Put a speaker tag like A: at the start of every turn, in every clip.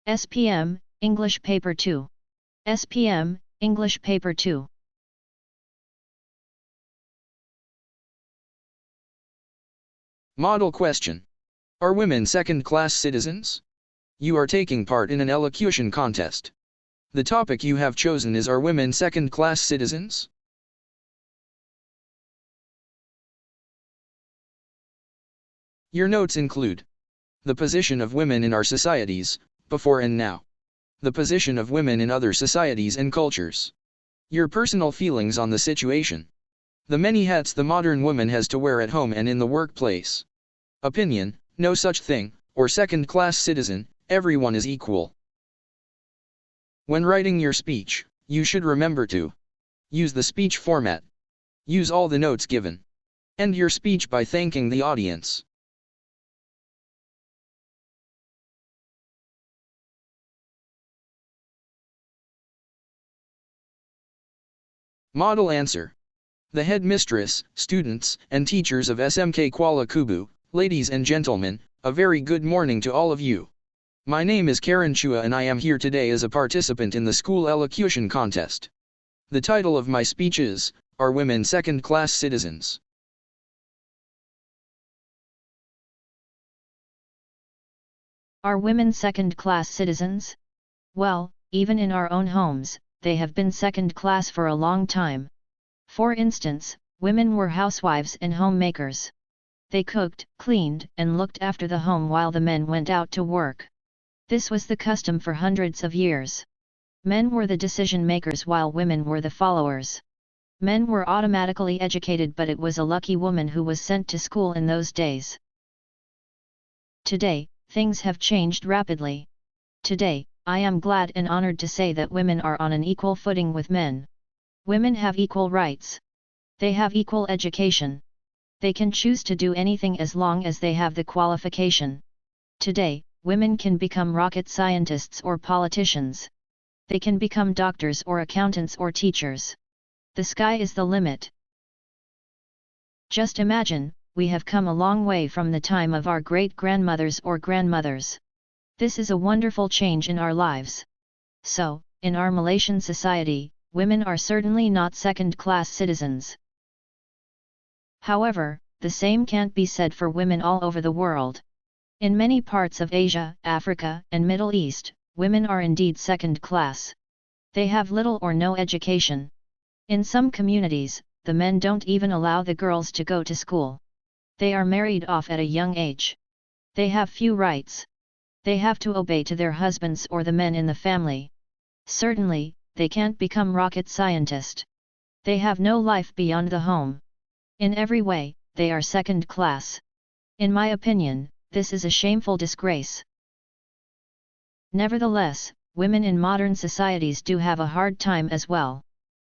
A: SPM, English Paper 2. SPM, English Paper 2.
B: Model question. Are women second-class citizens? You are taking part in an elocution contest. The topic you have chosen is Are women second-class citizens? Your notes include the position of women in our societies, before and now. The position of women in other societies and cultures. Your personal feelings on the situation. The many hats the modern woman has to wear at home and in the workplace. Opinion, no such thing, or second-class citizen, everyone is equal. When writing your speech, you should remember to use the speech format. Use all the notes given. End your speech by thanking the audience. Model answer. The headmistress, students, and teachers of SMK Kuala Kubu, ladies and gentlemen, a very good morning to all of you. My name is Karen Chua and I am here today as a participant in the school elocution contest. The title of my speech is, Are Women Second-Class Citizens?
A: Are women second-class citizens? Well, even in our own homes, they have been second-class for a long time. For instance, women were housewives and homemakers. They cooked, cleaned, and looked after the home while the men went out to work. This was the custom for hundreds of years. Men were the decision-makers while women were the followers. Men were automatically educated, but it was a lucky woman who was sent to school in those days. Today, things have changed rapidly. Today, I am glad and honored to say that women are on an equal footing with men. Women have equal rights. They have equal education. They can choose to do anything as long as they have the qualification. Today, women can become rocket scientists or politicians. They can become doctors or accountants or teachers. The sky is the limit. Just imagine, we have come a long way from the time of our great-grandmothers or grandmothers. This is a wonderful change in our lives. So, in our Malaysian society, women are certainly not second-class citizens. However, the same can't be said for women all over the world. In many parts of Asia, Africa, and Middle East, women are indeed second-class. They have little or no education. In some communities, the men don't even allow the girls to go to school. They are married off at a young age. They have few rights. They have to obey to their husbands or the men in the family. Certainly, they can't become rocket scientists. They have no life beyond the home. In every way, they are second class. In my opinion, this is a shameful disgrace. Nevertheless, women in modern societies do have a hard time as well.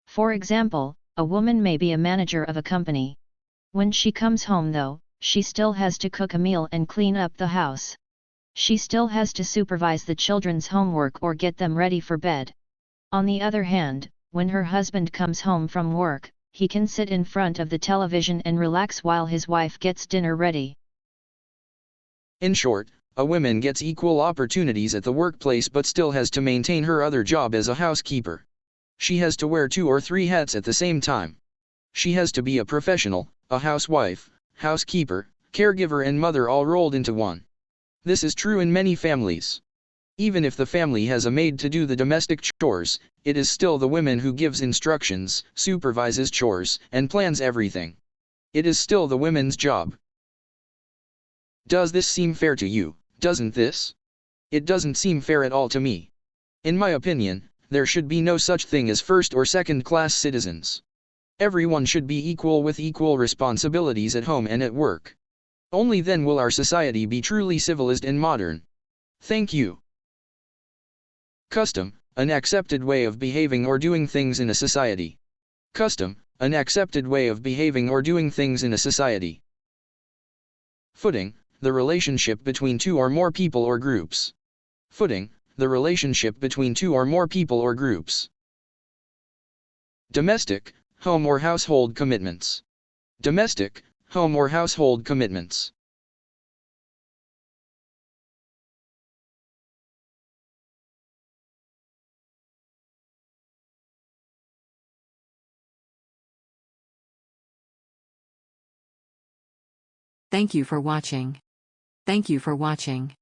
A: For example, a woman may be a manager of a company. When she comes home though, she still has to cook a meal and clean up the house. She still has to supervise the children's homework or get them ready for bed. On the other hand, when her husband comes home from work, he can sit in front of the television and relax while his wife gets dinner ready.
B: In short, a woman gets equal opportunities at the workplace but still has to maintain her other job as a housekeeper. She has to wear 2 or 3 hats at the same time. She has to be a professional, a housewife, housekeeper, caregiver and mother all rolled into one. This is true in many families. Even if the family has a maid to do the domestic chores, it is still the woman who gives instructions, supervises chores, and plans everything. It is still the women's job. Does this seem fair to you? Doesn't this? It doesn't seem fair at all to me. In my opinion, there should be no such thing as first or second-class citizens. Everyone should be equal with equal responsibilities at home and at work. Only then will our society be truly civilized and modern. Thank you. Custom, an accepted way of behaving or doing things in a society. Custom, an accepted way of behaving or doing things in a society. Footing, the relationship between 2 or more people or groups. Footing, the relationship between 2 or more people or groups. Domestic, home or household commitments. Domestic, home or household commitments.
C: Thank you for watching. Thank you for watching.